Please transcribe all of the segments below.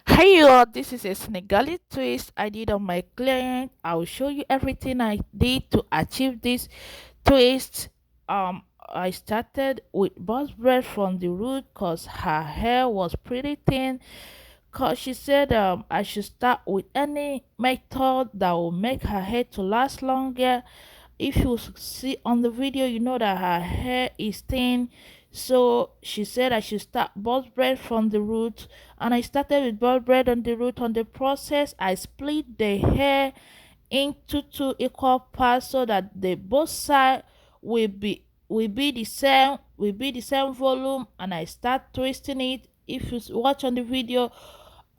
Hey y'all, this is a Senegalese twist I did on my client. I will show you everything I did to achieve this twist. I started with boss braid from the root cause her hair was pretty thin. Cause she said I should start with any method that will make her hair to last longer. If you see on the video, you know that her hair is thin. So she said I should start boss braid from the root, and I started with boss braid on the root. On the process, I split the hair into two equal parts so that the both side will be the same volume, and I start twisting it. If you watch on the video,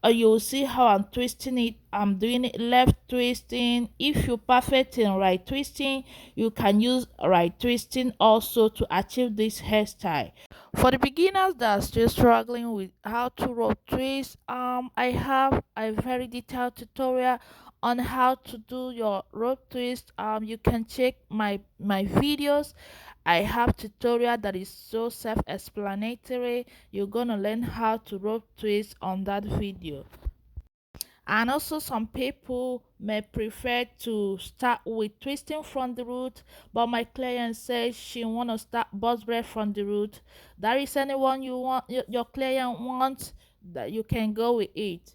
you'll see how I'm twisting it. I'm doing it left twisting. If you're perfect in right twisting, you can use right twisting also to achieve this hairstyle. For the beginners that are still struggling with how to rope twist, I have a very detailed tutorial on how to do your rope twist. You can check my videos. I have tutorial that is so self-explanatory. You're gonna learn how to rope twist on that video. And also, some people may prefer to start with twisting from the root, but my client says she want to start boss braid from the root. That is anyone you want, your client wants, that you can go with it.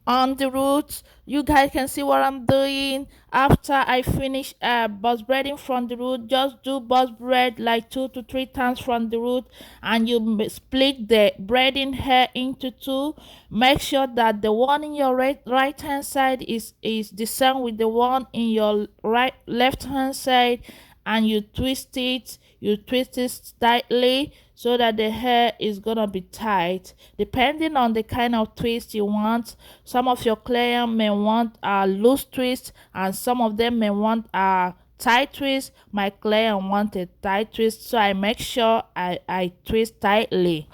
On the roots, you guys can see what I'm doing. After I finish buzz breading from the root, just do buzz bread like 2 to 3 times from the root, and you split the breading hair into two. Make sure that the one in your right hand side is the same with the one in your left hand side, and you twist it tightly so that the hair is gonna be tight depending on the kind of twist you want. Some of your client may want a loose twist, and some of them may want a tight twist. My client wanted tight twist, so I make sure I twist tightly.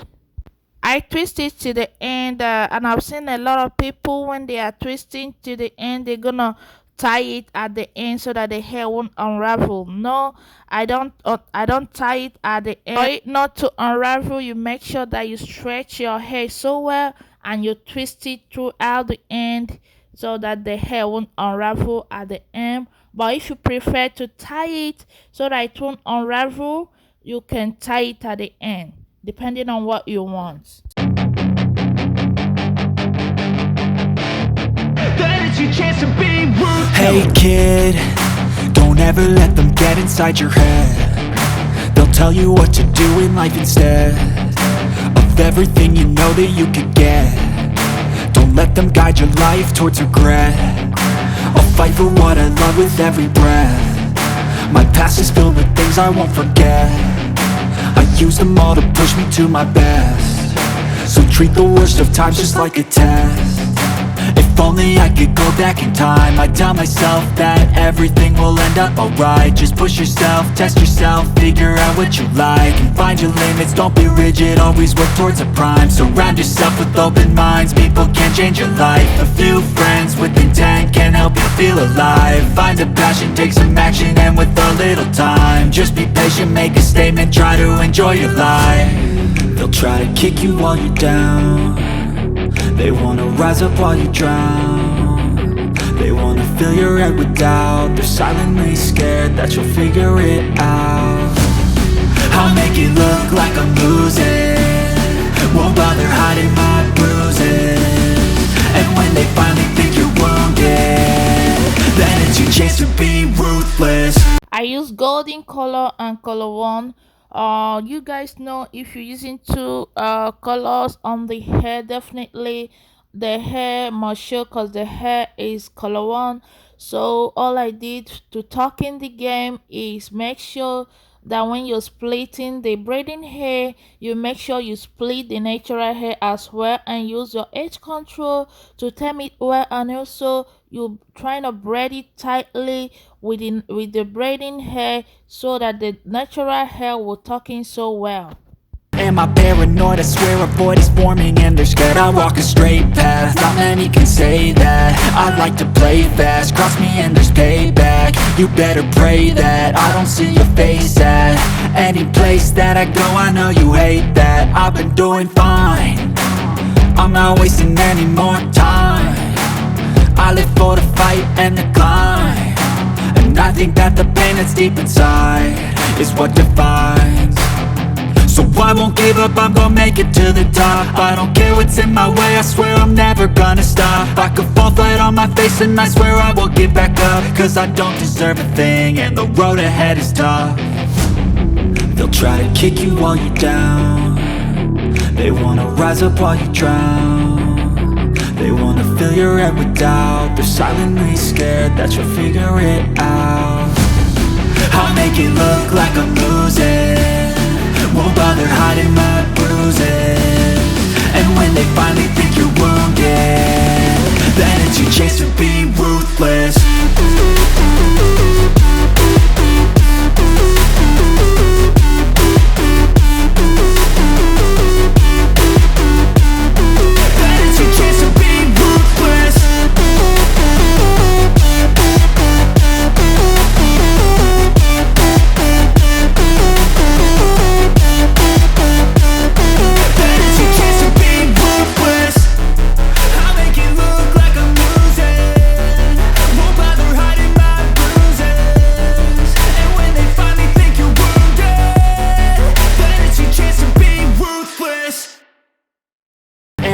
I twist it to the end, and I've seen a lot of people when they are twisting to the end, they're gonna tie it at the end so that the hair won't unravel. No, I don't. I don't tie it at the end. For it not to unravel, you make sure that you stretch your hair so well, and you twist it throughout the end so that the hair won't unravel at the end. But if you prefer to tie it so that it won't unravel, you can tie it at the end depending on what you want. Hey kid, don't ever let them get inside your head. They'll tell you what to do in life instead of everything you know that you could get. Don't let them guide your life towards regret. I'll fight for what I love with every breath. My past is filled with things I won't forget. I use them all to push me to my best. So treat the worst of times just like a test. If only I could go back in time, I'd tell myself that everything will end up alright. Just push yourself, test yourself, figure out what you like, and find your limits, don't be rigid, always work towards a prime. Surround yourself with open minds, people can change your life. A few friends with intent can help you feel alive. Find a passion, take some action, and with a little time, just be patient, make a statement, try to enjoy your life. They'll try to kick you while you're down. They wanna rise up while you drown. They wanna fill your head with doubt. They're silently scared that you'll figure it out. I'll make it look like I'm losing, won't bother hiding my bruises. And when they finally think you're wounded, then it's your chance to be ruthless. I use golden color and color one. You guys know, if you're using two colors on the hair, definitely the hair must show because the hair is color one. So all I did to talk in the game is make sure that when you're splitting the braiding hair, you make sure you split the natural hair as well, and use your edge control to tame it well, and also you trying to braid it tightly with the braiding hair so that the natural hair will tuck in so well. Am I paranoid? I swear a void is forming and they're scared I walk a straight path. Not many can say that. I like to play fast, cross me and there's payback. You better pray that I don't see your face at any place that I go. I know you hate that. I've been doing fine, I'm not wasting any more time. I live for the fight and the climb, and I think that the pain that's deep inside is what defines. So I won't give up, I'm gonna make it to the top. I don't care what's in my way, I swear I'm never gonna stop. I could fall flat on my face and I swear I will get back up, cause I don't deserve a thing and the road ahead is tough. They'll try to kick you while you're down, they wanna rise up while you drown. They wanna fill your head with doubt, they're silently scared that you'll figure it out. I'll make it look like I'm losing, won't bother hiding my bruises. And when they finally think you're wounded, then it's your chance to be ruthless. Then it's your chance to be ruthless.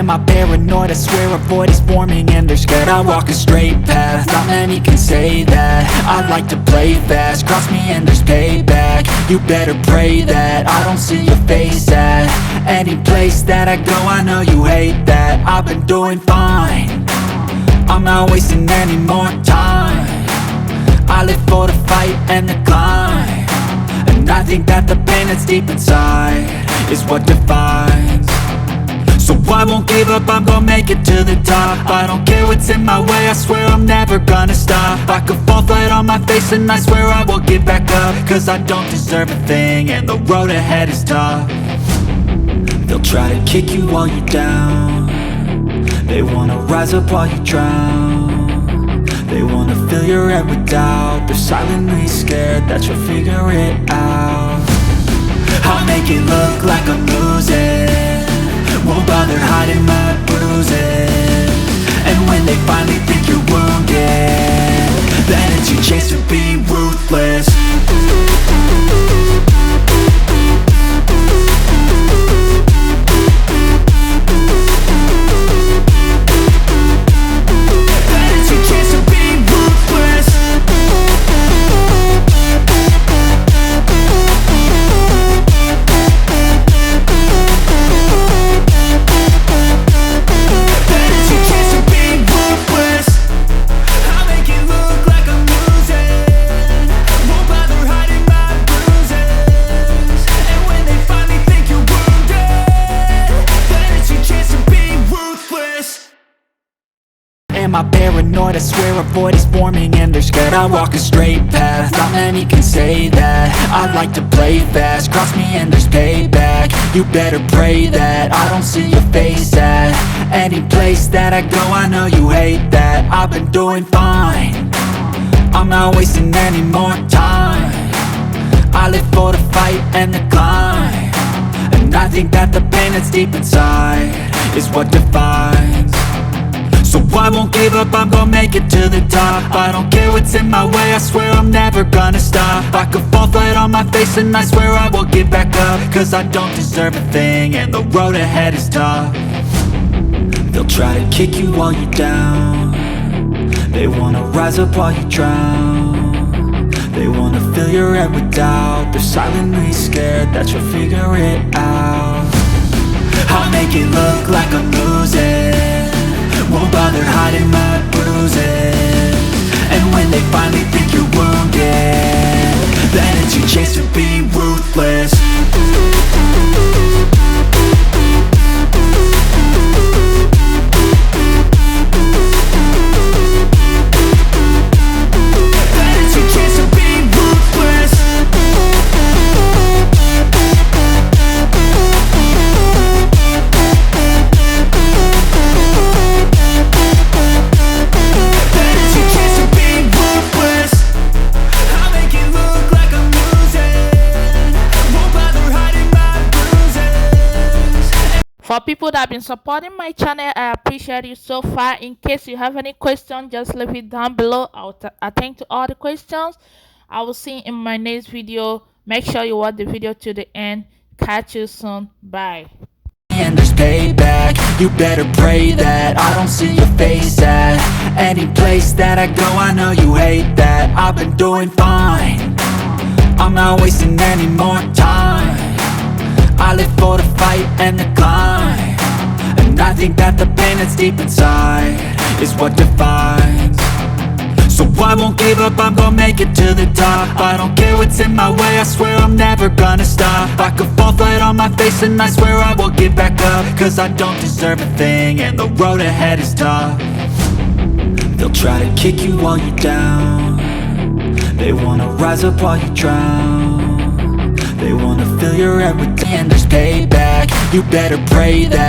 Am I paranoid? I swear a void is forming and they're scared I walk a straight path. Not many can say that. I like to play fast, cross me and there's payback. You better pray that I don't see your face at any place that I go. I know you hate that. I've been doing fine, I'm not wasting any more time. I live for the fight and the climb, and I think that the pain that's deep inside is what defines. So I won't give up, I'm gonna make it to the top. I don't care what's in my way, I swear I'm never gonna stop. I could fall flat on my face and I swear I will get back up, cause I don't deserve a thing and the road ahead is tough. They'll try to kick you while you're down, they wanna rise up while you drown. They wanna fill your head with doubt, they're silently scared that you'll figure it out. I'll make it look like I'm losing, won't bother hiding my bruises. And when they finally think you're wounded, then it's your chance to be ruthless. Then it's your chance to be ruthless. Am I paranoid? I swear a void is forming and they're scared I walk a straight path. Not many can say that. I like to play fast, cross me and there's payback. You better pray that I don't see your face at any place that I go. I know you hate that. I've been doing fine, I'm not wasting any more time. I live for the fight and the climb, and I think that the pain that's deep inside is what defines. So I won't give up, I'm gonna make it to the top. I don't care what's in my way, I swear I'm never gonna stop. I could fall flat on my face and I swear I will get back up, cause I don't deserve a thing and the road ahead is tough. They'll try to kick you while you're down, they wanna rise up while you drown. They wanna fill your head with doubt, they're silently scared that you'll figure it out. I'll make it look like I'm losing, won't bother hiding my bruises. And when they finally think you're wounded, then it's your chance to be ruthless. Then it's your chance to be ruthless. For people that have been supporting my channel, I appreciate you so far. In case you have any question, just leave it down below. I'll attend to all the questions. I will see you in my next video. Make sure you watch the video to the end. Catch you soon. Bye. And there's payback. You better pray that I don't see your face at any place that I go. I know you hate that. I've been doing fine, I'm not wasting any more time. I live for the fight and the climb, and I think that the pain that's deep inside is what defines. So I won't give up, I'm gonna make it to the top. I don't care what's in my way, I swear I'm never gonna stop. I could fall flat on my face and I swear I will get back up, cause I don't deserve a thing and the road ahead is tough. They'll try to kick you while you're down, they wanna rise up while you drown. They wanna fill your head with and there's payback. You better pray that